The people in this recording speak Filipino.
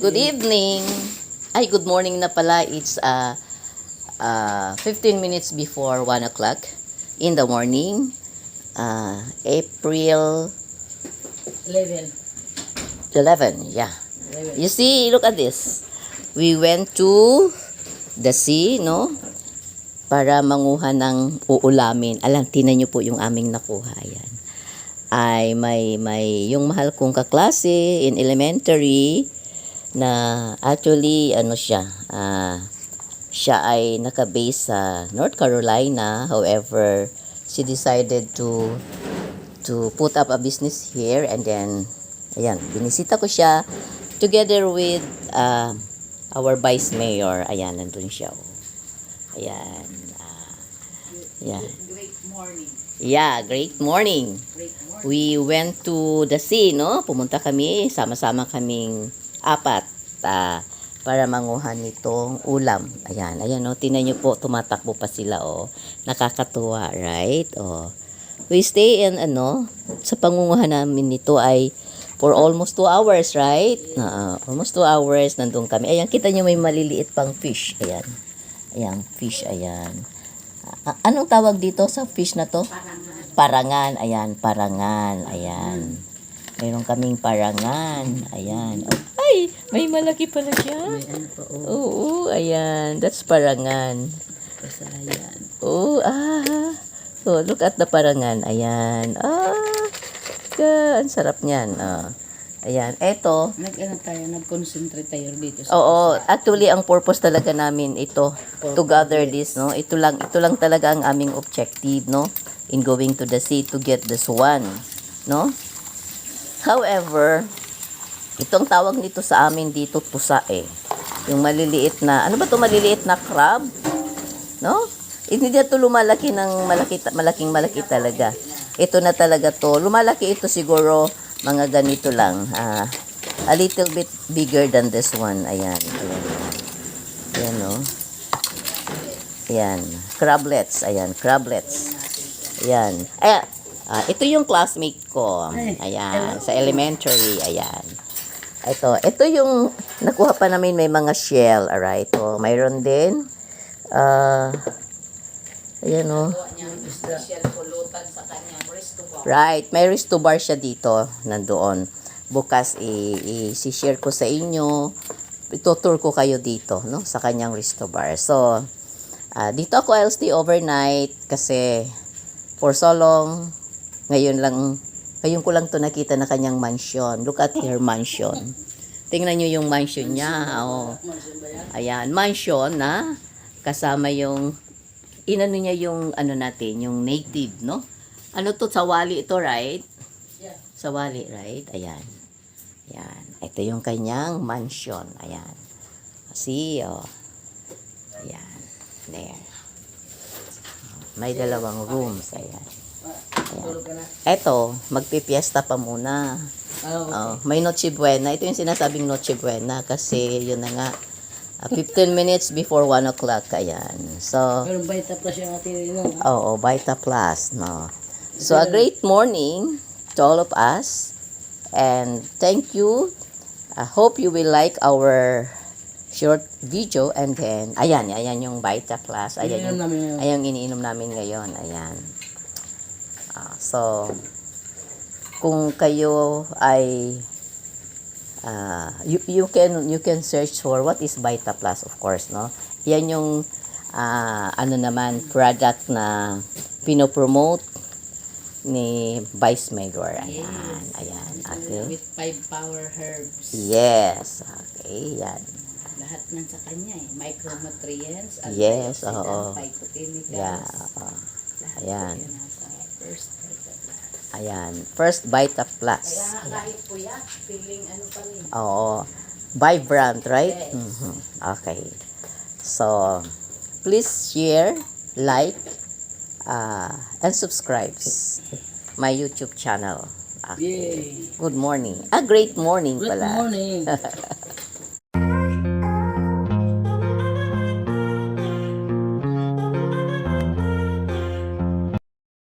Good evening. Ay, good morning na pala. It's 15 minutes before 1 o'clock in the morning. April 11, yeah. 11. You see, look at this. We went to the sea, no? Para manguha ng uulamin. Alam, tinan nyo po yung aming nakuha. Ayan. Ay may yung mahal kong kaklase in elementary na actually siya ay naka-base sa North Carolina. However, she decided to put up a business here, and then ayan, binisita ko siya together with our vice mayor. Ayan, nandun siya. Ayan. Yeah. Great morning. Yeah, great morning. Great morning. We went to the sea, no? Pumunta kami, sama-sama kaming apat para manguha nitong ulam. Ayan, ayan, no? Tingnan nyo po, tumatakbo pa sila, oh. Nakakatuwa, right? Oh. We stay in, sa pangunguha namin nito ay for almost 2 hours, right? Almost 2 hours, nandun kami. Ayan, kita nyo may maliliit pang fish. Ayan. Ayan, fish, ayan. Anong tawag dito sa fish na to? Parangan. Ayan, parangan. Ayan. Mayroon kaming parangan. Ayan. Oh, ay, may malaki pala siya. May ano pa, Oo, ayan. That's parangan. Kasayan. Oh, So, look at the parangan. Ayan. Ang sarap niyan. Ayan. Eto. Nag-concentrate tayo dito. Oo, actually, ang purpose talaga namin ito, to gather this, no? Ito lang talaga ang aming objective, no? In going to the sea to get this one, no? However, itong tawag nito sa amin dito, tusa eh. Yung maliliit na, ano ba to maliliit na crab? No? Hindi na to lumalaki ng malaking-malaki talaga. Ito na talaga to. Lumalaki ito siguro mga ganito lang. A little bit bigger than this one. Ayan. Ayan. Ayan, no? Ayan. Crablets. Ayan. Crablets. Ayan. Ayan. Ito yung classmate ko. Ayan. Sa elementary. Ayan. Ito yung nakuha pa namin, may mga shell. Alright. So, mayroon din. Ayan, no? Right. May resto bar siya dito. Nandoon. Bukas i-share ko sa inyo. Itutour ko kayo dito, no? Sa kanyang resto bar. So, dito ako I'll stay overnight kasi for so long, ngayon ko lang to nakita na kanyang mansion. Look at her mansion. Tingnan nyo yung mansion niya. Oh. Ayan, mansion na kasama yung inano niya yung natin, yung native, no? Ano to, sawali ito, right? Yeah. Sawali, right? Ayan. Ayan. Ito yung kanyang mansion. Ayan. See, oh. Ayan. There. May dalawang rooms. Ayan. Ayan. Ito, magpipiesta pa muna. May Noche Buena. Ito yung sinasabing Noche Buena kasi yun na nga. 15 minutes before 1 o'clock. Ayan. So, Pero Vita Plus yung atin, no? Oo, Vita Plus, no? So, a great morning to all of us. And thank you. I hope you will like our short video. And then, ayan yung Vita Plus. Ayan yung iniinom namin ngayon. Ayan. So, kung kayo ay you can search for what is Vita Plus, of course, no? Yan yung product na pinopromote ni Vice Mayor. Ayan. Yes. Ayan. Okay. With 5 power herbs. Yes. Okay. Yan. Lahat man sa kanya eh. Micronutrients, Yes. antioxidant, Oo. phytochemicals. Yeah. Lahat Ayan. yun nasa first Vita Plus. Ayan. First Vita Plus. Kaya nga kahit po yan, feeling pa rin. Oo. Vibrant, right? Yes. Mm-hmm. Okay. So, please share, like, and subscribe my YouTube channel. Okay. Yay! Good morning. Great morning Good pala. morning!